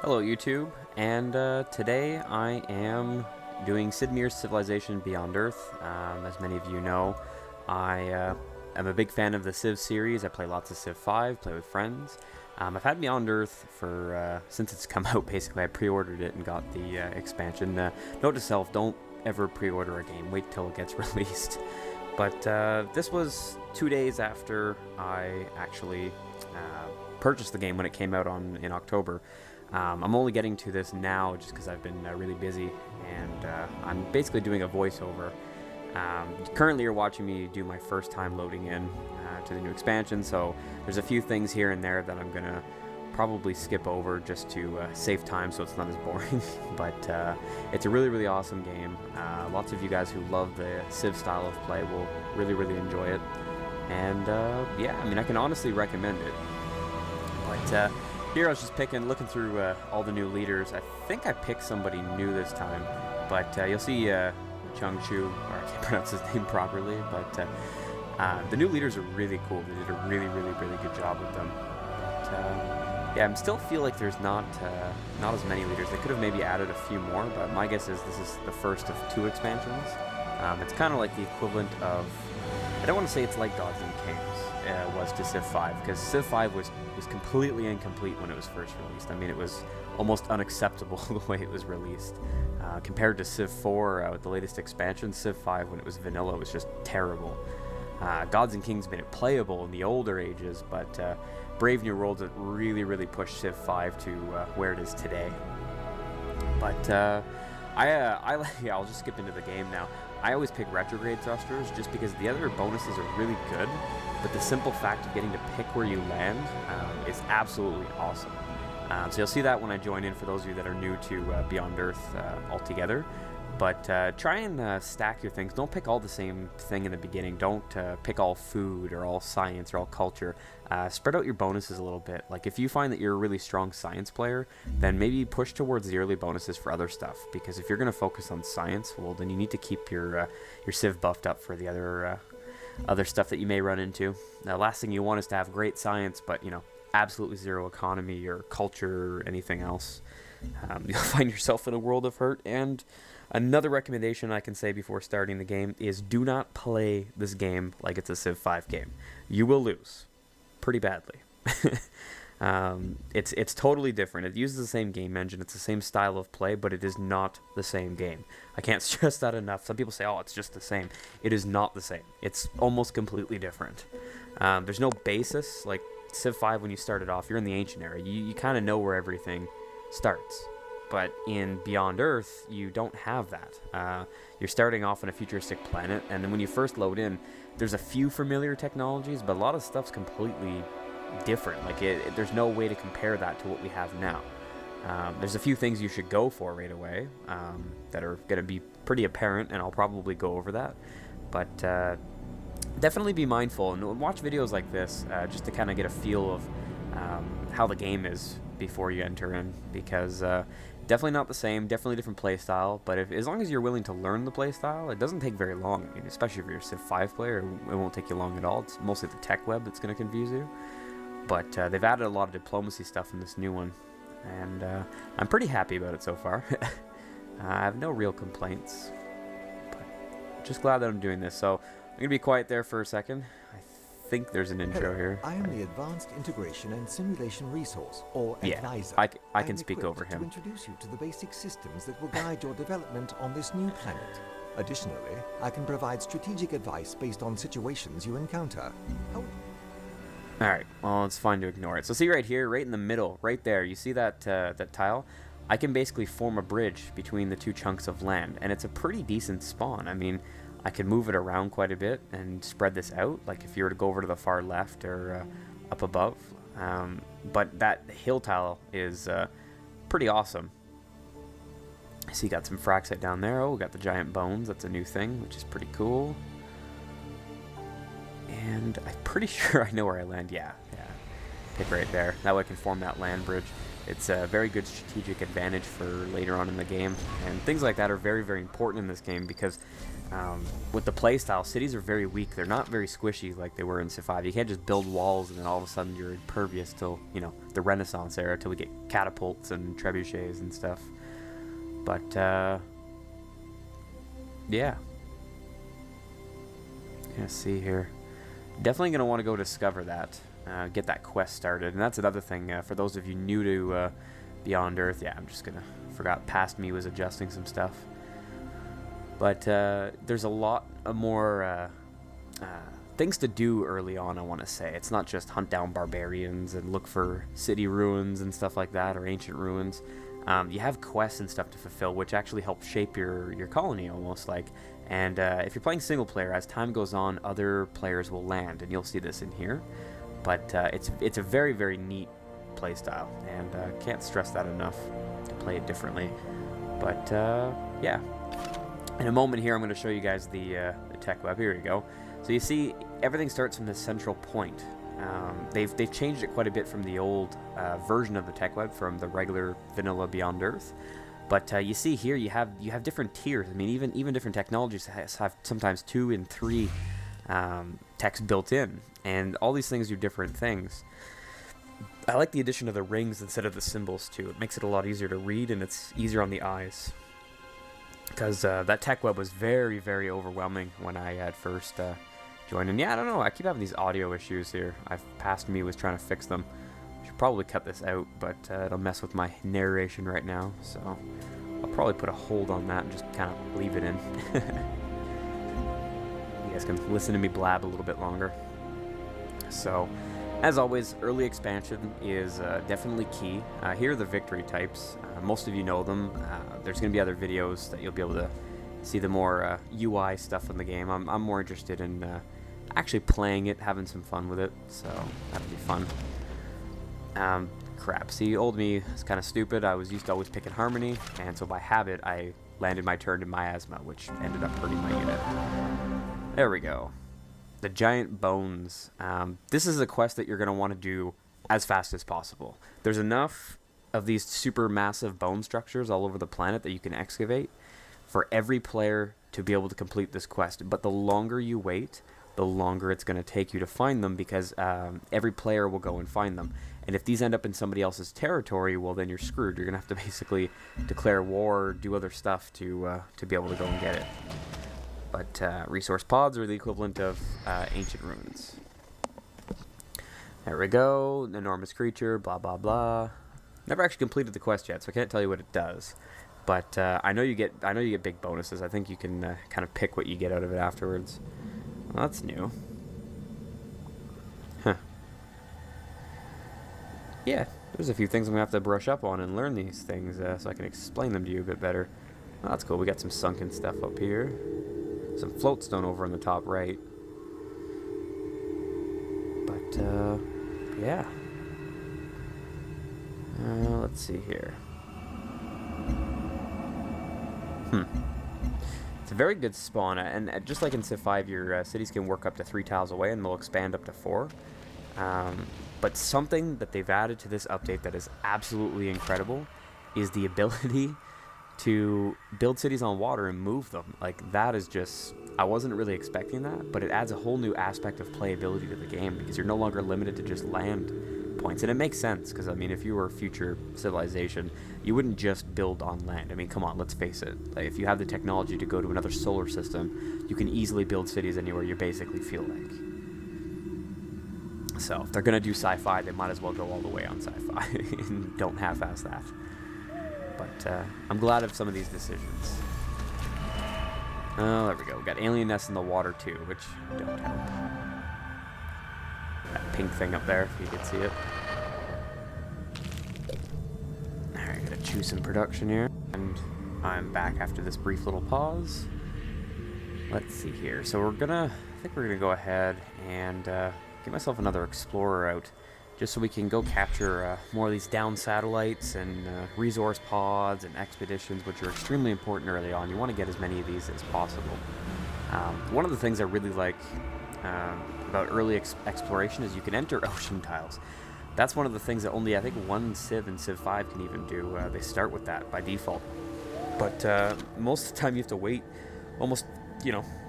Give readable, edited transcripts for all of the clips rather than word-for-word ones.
Hello YouTube, and today I am doing Sid Meier's Civilization Beyond Earth. As many of you know, I am a big fan of the Civ series. I play lots of Civ 5, play with friends. I've had Beyond Earth for since it's come out. Basically, I pre-ordered it and got the expansion. Note to self: don't ever pre-order a game. Wait till it gets released. But this was 2 days after I actually purchased the game when it came out in October. I'm only getting to this now just because I've been really busy, and I'm basically doing a voiceover. Currently you're watching me do my first time loading in to the new expansion, so there's a few things here and there that I'm going to probably skip over just to save time so it's not as boring. But it's a really awesome game. Lots of you guys who love the Civ style of play will really enjoy it. And yeah, I mean, I can honestly recommend it. But here I was just looking through all the new leaders. I think I picked somebody new this time, but you'll see Chung Chu, or I can't pronounce his name properly, but the new leaders are really cool. They did a really good job with them. But yeah, I still feel like there's not as many leaders. They could have maybe added a few more, but my guess is this is the first of 2 expansions. It's kind of like the equivalent of, I don't want to say it's like Gods and Kings was to Civ 5, because Civ 5 was completely incomplete when it was first released. I mean, it was almost unacceptable the way it was released. Compared to Civ 4, with the latest expansion, Civ 5, when it was vanilla, was just terrible. Gods and Kings made it playable in the older ages, but Brave New Worlds really pushed Civ 5 to where it is today. But yeah, I'll just skip into the game now. I always pick retrograde thrusters just because the other bonuses are really good, but the simple fact of getting to pick where you land is absolutely awesome. So you'll see that when I join in for those of you that are new to Beyond Earth altogether. But try and stack your things. Don't pick all the same thing in the beginning. Don't pick all food or all science or all culture. Spread out your bonuses a little bit. Like if you find that you're a really strong science player, then maybe push towards the early bonuses for other stuff. Because if you're going to focus on science, well, then you need to keep your Civ buffed up for the other stuff that you may run into. The last thing you want is to have great science, but absolutely zero economy or culture or anything else. You'll find yourself in a world of hurt. And another recommendation I can say before starting the game is do not play this game like it's a Civ 5 game. You will lose pretty badly. It's totally different. It uses the same game engine. It's the same style of play, but it is not the same game. I can't stress that enough. Some people say, oh, it's just the same. It is not the same. It's almost completely different. There's no basis. Like Civ 5, when you started off, you're in the ancient era. You kind of know where everything starts. But in Beyond Earth, you don't have that. You're starting off on a futuristic planet, and then when you first load in, there's a few familiar technologies, but a lot of stuff's completely different. Like there's no way to compare that to what we have now. There's a few things you should go for right away that are going to be pretty apparent, and I'll probably go over that. But definitely be mindful and watch videos like this just to kind of get a feel of how the game is before you enter in, because definitely not the same, definitely different playstyle, but as long as you're willing to learn the playstyle, it doesn't take very long. I mean, especially if you're a Civ 5 player, it won't take you long at all. It's mostly the tech web that's going to confuse you. But they've added a lot of diplomacy stuff in this new one, and I'm pretty happy about it so far. I have no real complaints, but just glad that I'm doing this. So I'm going to be quiet there for a second. I think there's an intro here. I am the Advanced Integration and Simulation Resource, or advisor. I can speak over him. To introduce you to the basic systems that will guide your development on this new planet. Additionally, I can provide strategic advice based on situations you encounter. Alright, well, it's fine to ignore it. So see right here, right in the middle, right there, you see that that tile? I can basically form a bridge between the 2 chunks of land, and it's a pretty decent spawn. I mean, I can move it around quite a bit and spread this out, like if you were to go over to the far left or up above. But that hill tile is pretty awesome. I see you got some fraxite down there. Oh, we got the giant bones. That's a new thing, which is pretty cool. And I'm pretty sure I know where I land. Yeah. Pick right there. That way I can form that land bridge. It's a very good strategic advantage for later on in the game, and things like that are very, very important in this game because with the playstyle, cities are very weak. They're not very squishy like they were in Civ 5. You can't just build walls and then all of a sudden you're impervious till, you know, the Renaissance era, till we get catapults and trebuchets and stuff. But, yeah. Let's see here. Definitely going to want to go discover that. Get that quest started. And that's another thing, for those of you new to Beyond Earth, yeah, I'm just going to... Forgot past me was adjusting some stuff. But there's a lot more things to do early on, I want to say. It's not just hunt down barbarians and look for city ruins and stuff like that, or ancient ruins. You have quests and stuff to fulfill, which actually help shape your colony, almost like. And if you're playing single player, as time goes on, other players will land, and you'll see this in here. But it's a very, very neat playstyle, and can't stress that enough to play it differently. But yeah. In a moment here, I'm going to show you guys the tech web. Here we go. So you see, everything starts from this central point. They've changed it quite a bit from the old version of the tech web, from the regular vanilla Beyond Earth. But you see here, you have different tiers. I mean, even different technologies have sometimes 2 and 3 techs built in, and all these things do different things. I like the addition of the rings instead of the symbols too. It makes it a lot easier to read, and it's easier on the eyes. Because that tech web was very, very overwhelming when I had first joined. And yeah, I don't know, I keep having these audio issues here. Past me was trying to fix them. I should probably cut this out, but it'll mess with my narration right now. So I'll probably put a hold on that and just kind of leave it in. You guys can listen to me blab a little bit longer. So, as always, early expansion is definitely key. Here are the victory types. Most of you know them. There's going to be other videos that you'll be able to see the more UI stuff in the game. I'm more interested in actually playing it, having some fun with it, so that'll be fun. Crap, see, old me is kind of stupid. I was used to always picking Harmony, and so by habit, I landed my turn to Miasma, which ended up hurting my unit. There we go. The Giant Bones. This is a quest that you're going to want to do as fast as possible. There's enough of these super massive bone structures all over the planet that you can excavate for every player to be able to complete this quest. But the longer you wait, the longer it's going to take you to find them, because every player will go and find them. And if these end up in somebody else's territory, well, then you're screwed. You're going to have to basically declare war or do other stuff to be able to go and get it. But resource pods are the equivalent of ancient ruins. There we go. Enormous creature, blah, blah, blah. Never actually completed the quest yet, so I can't tell you what it does. But I know you get big bonuses. I think you can kind of pick what you get out of it afterwards. Well, that's new. Huh. Yeah, there's a few things I'm going to have to brush up on and learn these things so I can explain them to you a bit better. Well, that's cool. We got some sunken stuff up here. Some floatstone over on the top right. But, yeah. Let's see here. It's a very good spawn, and just like in Civ 5, your cities can work up to 3 tiles away, and they'll expand up to 4. But something that they've added to this update that is absolutely incredible is the ability to build cities on water and move them. Like, that is just... I wasn't really expecting that, but it adds a whole new aspect of playability to the game, because you're no longer limited to just land points. And it makes sense, because, I mean, if you were a future civilization, you wouldn't just build on land. I mean, come on, let's face it. Like, if you have the technology to go to another solar system, you can easily build cities anywhere you basically feel like. So, if they're going to do sci-fi, they might as well go all the way on sci-fi and don't half-ass that. But I'm glad of some of these decisions. Oh, there we go. We got alien nests in the water too, which don't help. That pink thing up there, if you can see it. Alright, gotta choose some production here. And I'm back after this brief little pause. Let's see here. So I think we're gonna go ahead and get myself another explorer out, just so we can go capture more of these down satellites and resource pods and expeditions, which are extremely important early on. You want to get as many of these as possible. One of the things I really like about early exploration is you can enter ocean tiles. That's one of the things that only, I think, one Civ and Civ 5 can even do. They start with that by default. But most of the time you have to wait almost,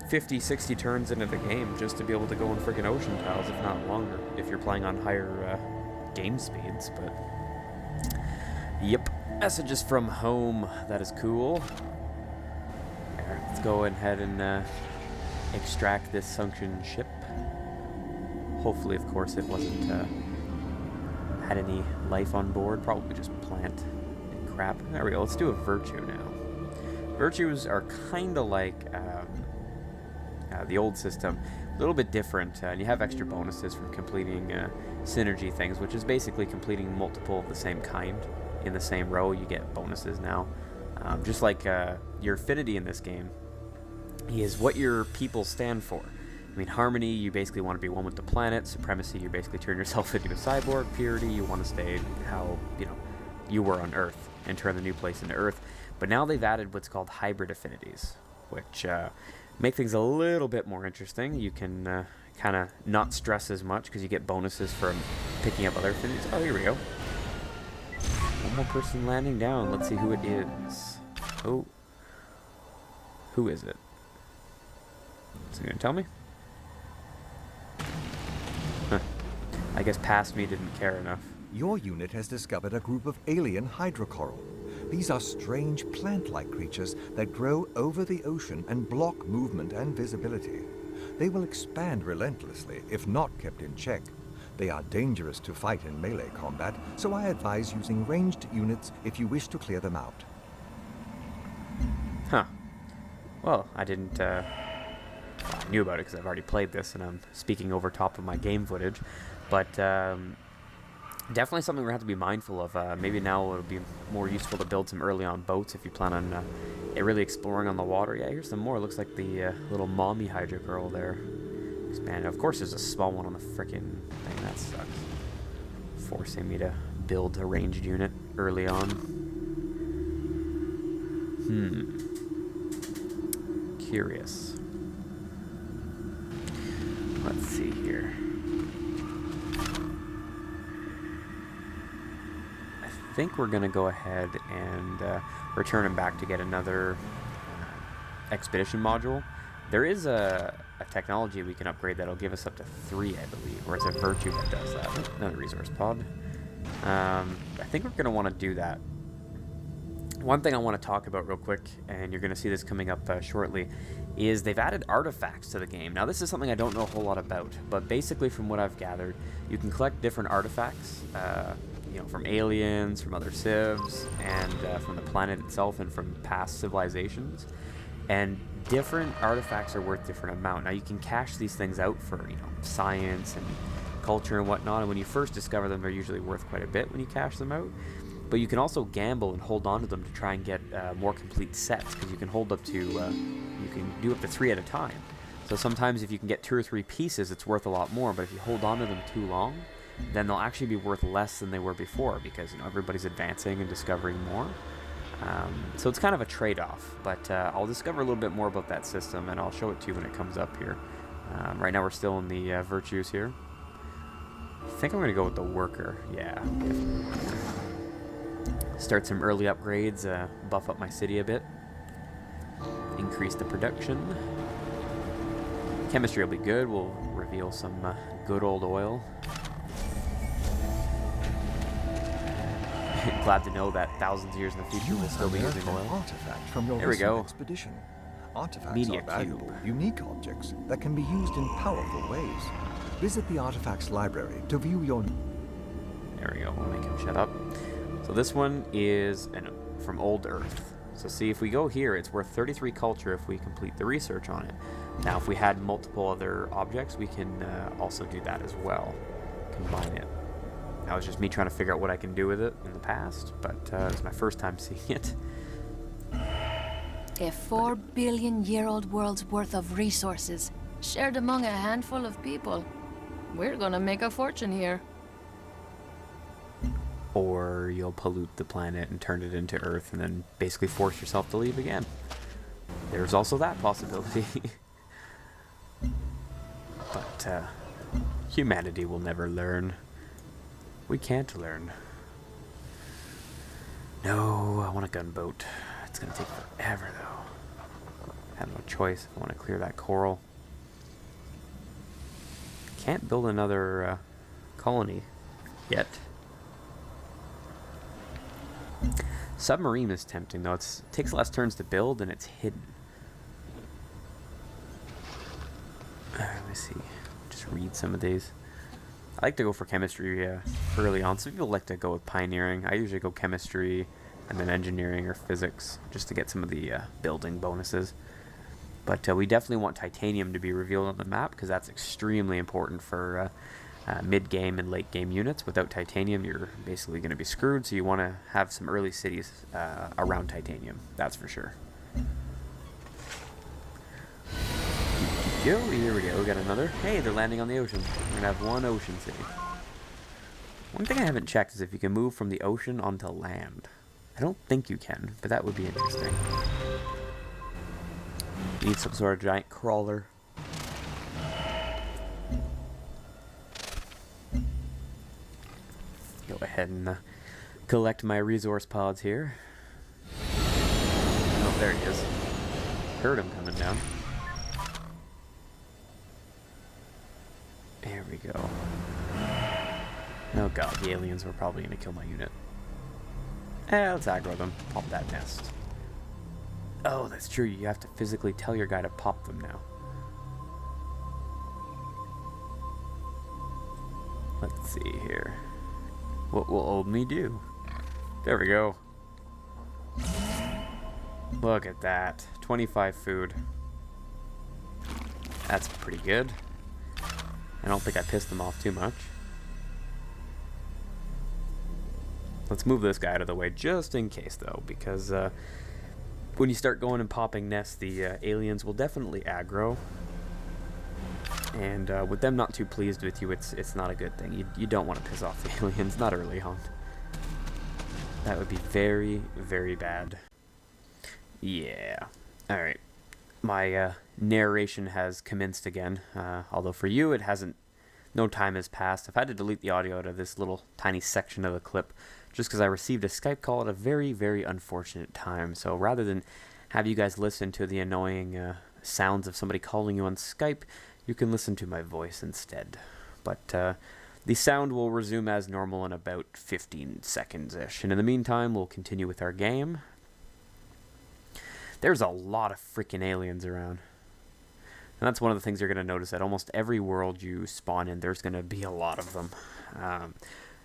50, 60 turns into the game just to be able to go on freaking ocean tiles, if not longer, if you're playing on higher game speeds. But, yep, messages from home. That is cool. There, let's go ahead and extract this sunken ship. Hopefully, of course, it wasn't had any life on board. Probably just plant and crap. There we go. Let's do a virtue now. Virtues are kind of like the old system, a little bit different, and you have extra bonuses from completing synergy things, which is basically completing multiple of the same kind in the same row. You get bonuses now. Just like your affinity in this game is what your people stand for. I mean, harmony, you basically want to be one with the planet. Supremacy, you basically turn yourself into a cyborg. Purity, you want to stay how, you were on Earth and turn the new place into Earth. But now they've added what's called hybrid affinities, which make things a little bit more interesting. You can kind of not stress as much because you get bonuses from picking up other affinities. Oh, here we go. One more person landing down. Let's see who it is. Oh. Who is it? Is it going to tell me? Huh. I guess past me didn't care enough. Your unit has discovered a group of alien hydrocoral. These are strange plant-like creatures that grow over the ocean and block movement and visibility. They will expand relentlessly if not kept in check. They are dangerous to fight in melee combat, so I advise using ranged units if you wish to clear them out. Huh. Well, I didn't, I knew about it because I've already played this and I'm speaking over top of my game footage, but definitely something we're going to have to be mindful of. Maybe now it'll be more useful to build some early on boats if you plan on really exploring on the water. Yeah, here's some more. It looks like the little mommy Hydra girl there. Expanded. Of course, there's a small one on the frickin' thing. That sucks. Forcing me to build a ranged unit early on. Curious. Let's see here. I think we're going to go ahead and return him back to get another expedition module. There is a technology we can upgrade that'll give us up to 3, I believe, or it's a virtue that does that. Another resource pod. I think we're going to want to do that. One thing I want to talk about real quick, and you're going to see this coming up shortly, is they've added artifacts to the game. Now, this is something I don't know a whole lot about, but basically from what I've gathered, you can collect different artifacts, from aliens, from other civs, and from the planet itself, and from past civilizations. And different artifacts are worth different amount. Now, you can cash these things out for, science and culture and whatnot, and when you first discover them, they're usually worth quite a bit when you cash them out. But you can also gamble and hold on to them to try and get more complete sets, because you can hold up to, you can do up to 3 at a time. So sometimes if you can get 2 or 3 pieces, it's worth a lot more, but if you hold on to them too long, then they'll actually be worth less than they were before, because everybody's advancing and discovering more. So it's kind of a trade-off, but I'll discover a little bit more about that system, and I'll show it to you when it comes up here. Right now we're still in the virtues here. I think I'm going to go with the worker. Yeah. Start some early upgrades, buff up my city a bit. Increase the production. Chemistry will be good. We'll reveal some good old oil. Glad to know that thousands of years in the future we'll still be using oil. Artifact from your there we go. Expedition. Artifacts Media are valuable, cube. unique objects that can be used in powerful ways. Visit the Artifacts Library to view your... There we go. We'll make him shut up. So this one is from Old Earth. So see, if we go here, it's worth 33 culture if we complete the research on it. Now, if we had multiple other objects, we can also do that as well. Combine it. That was just me trying to figure out what I can do with it in the past, but it's my first time seeing it. A 4 billion-year-old world's worth of resources, shared among a handful of people. We're gonna make a fortune here. Or you'll pollute the planet and turn it into Earth and then basically force yourself to leave again. There's also that possibility. But humanity will never learn. We can't learn. No, I want a gunboat. It's gonna take forever, though. I have no choice if I want to clear that coral. Can't build another colony yet. Submarine is tempting, though. It takes less turns to build, and it's hidden. Let me see. Just read some of these. I like to go for chemistry early on. Some people like to go with pioneering. I usually go chemistry and then engineering or physics just to get some of the building bonuses. But we definitely want titanium to be revealed on the map because that's extremely important for mid-game and late-game units. Without titanium, you're basically going to be screwed, so you want to have some early cities around titanium. That's for sure. Yo, here we go. We got another. Hey, they're landing on the ocean. We're going to have one ocean city. One thing I haven't checked is if you can move from the ocean onto land. I don't think you can, but that would be interesting. You need some sort of giant crawler. Go ahead and collect my resource pods here. Oh, there he is. Heard him coming down. There we go. Oh god, the aliens were probably going to kill my unit. Let's aggro them. Pop that nest. Oh, that's true. You have to physically tell your guy to pop them now. Let's see here. What will old me do? There we go. Look at that. 25 food. That's pretty good. I don't think I pissed them off too much. Let's move this guy out of the way just in case, though, because when you start going and popping nests, the aliens will definitely aggro. And with them not too pleased with you, it's not a good thing. You don't want to piss off the aliens, not early on. That would be very, very bad. Yeah. Alright. My narration has commenced again, although for you it hasn't. No time has passed. I've had to delete the audio out of this little tiny section of the clip just because I received a Skype call at a very, very unfortunate time. So rather than have you guys listen to the annoying sounds of somebody calling you on Skype, you can listen to my voice instead. But the sound will resume as normal in about 15 seconds-ish. And in the meantime, we'll continue with our game. There's a lot of freaking aliens around. And that's one of the things you're going to notice at almost every world you spawn in. There's going to be a lot of them.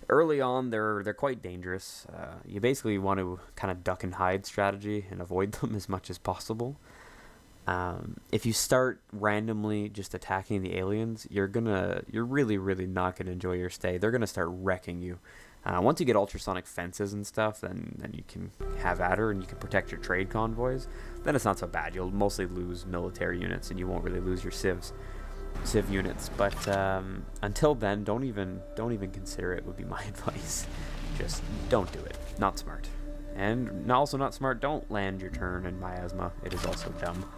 Early on, they're quite dangerous. You basically want to kind of duck and hide strategy and avoid them as much as possible. If you start randomly just attacking the aliens, you're really, really not gonna enjoy your stay. They're gonna start wrecking you. Once you get ultrasonic fences and stuff, then you can have at her and you can protect your trade convoys. Then it's not so bad. You'll mostly lose military units and you won't really lose your civ units. But until then, don't even consider it. Would be my advice. Just don't do it. Not smart. And also not smart. Don't land your turn in miasma. It is also dumb.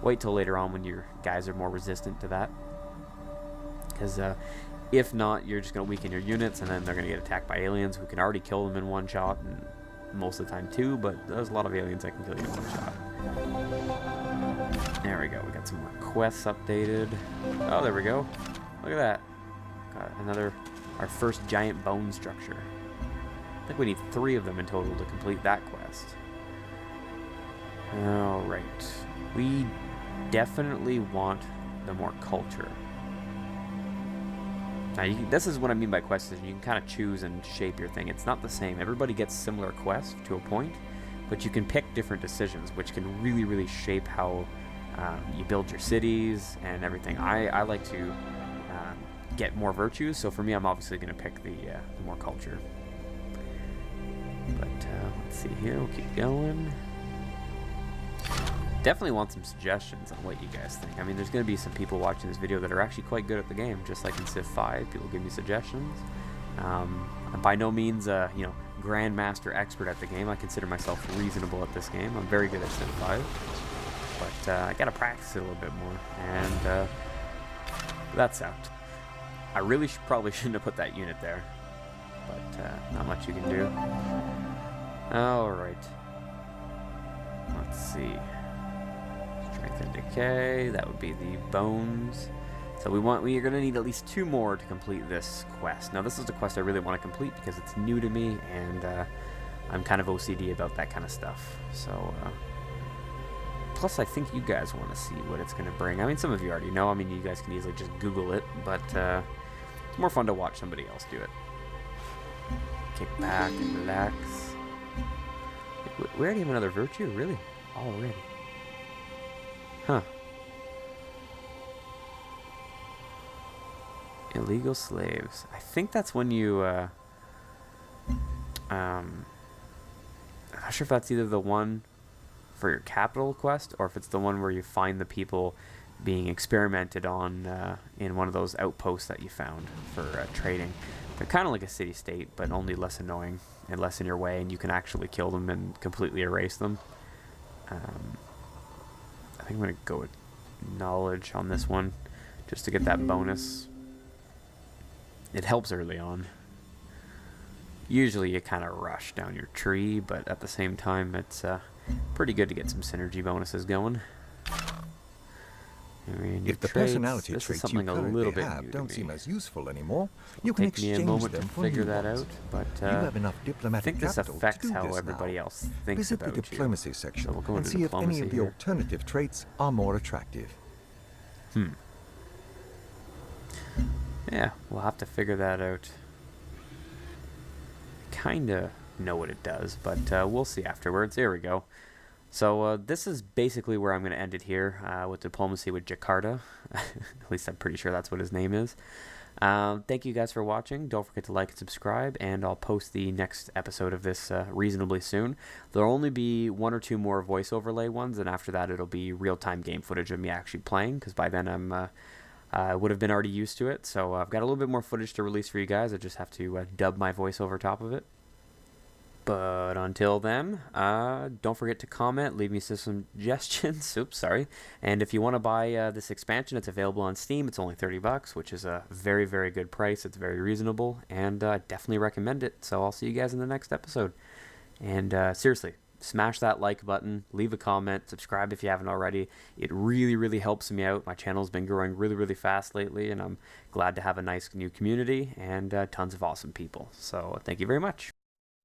Wait till later on when your guys are more resistant to that. Because if not, you're just going to weaken your units, and then they're going to get attacked by aliens who can already kill them in one shot, and most of the time two, but there's a lot of aliens that can kill you in one shot. There we go. We got some more quests updated. Oh, there we go. Look at that. Got our first giant bone structure. I think we need 3 of them in total to complete that quest. Alright. We definitely want the more culture. Now, this is what I mean by quests. You can kind of choose and shape your thing. It's not the same. Everybody gets similar quests to a point, but you can pick different decisions, which can really, really shape how you build your cities and everything. I like to get more virtues, so for me, I'm obviously going to pick the more culture. But let's see here. We'll keep going. Definitely want some suggestions on what you guys think. I mean, there's going to be some people watching this video that are actually quite good at the game, just like in Civ 5. People give me suggestions. I'm by no means a grandmaster expert at the game. I consider myself reasonable at this game. I'm very good at Civ 5, but I got to practice it a little bit more, and that sucked. I really probably shouldn't have put that unit there. but not much you can do. Alright. Let's see. Strength and decay, that would be the bones. So we're going to need at least 2 more to complete this quest. Now this is a quest I really want to complete because it's new to me, and I'm kind of OCD about that kind of stuff. So, plus I think you guys want to see what it's going to bring. I mean, some of you already know. I mean, you guys can easily just Google it, but it's more fun to watch somebody else do it. Kick back and relax. We already have another virtue? Really? Already? Huh. Illegal slaves. I think that's when you, I'm not sure if that's either the one for your capital quest, or if it's the one where you find the people being experimented on in one of those outposts that you found for trading. They're kind of like a city-state, but only less annoying and less in your way, and you can actually kill them and completely erase them. I think I'm going to go with knowledge on this one, just to get that bonus. It helps early on. Usually you kind of rush down your tree, but at the same time it's pretty good to get some synergy bonuses going. If the personality this traits is you something a currently little bit have new don't to seem me. as useful anymore, you can Take me a exchange moment them to for figure new that ones. out, but You have enough I diplomatic think this capital affects to do how this everybody now. else thinks Visit the about diplomacy you. section So we'll go and into see if any diplomacy of the here. alternative traits are more attractive. Yeah, we'll have to figure that out. Kinda know what it does, but we'll see afterwards. There we go. So this is basically where I'm going to end it here with diplomacy with Jakarta. At least I'm pretty sure that's what his name is. Thank you guys for watching. Don't forget to like and subscribe, and I'll post the next episode of this reasonably soon. There'll only be 1 or 2 more voice overlay ones, and after that it'll be real-time game footage of me actually playing, because by then I would have been already used to it. So I've got a little bit more footage to release for you guys. I just have to dub my voice over top of it. But until then, don't forget to comment, leave me some suggestions. Oops, sorry. And if you want to buy this expansion, it's available on Steam. It's only $30, which is a very, very good price. It's very reasonable, and I definitely recommend it. So I'll see you guys in the next episode. And seriously, smash that like button, leave a comment, subscribe if you haven't already. It really, really helps me out. My channel's been growing really, really fast lately, and I'm glad to have a nice new community and tons of awesome people. So thank you very much.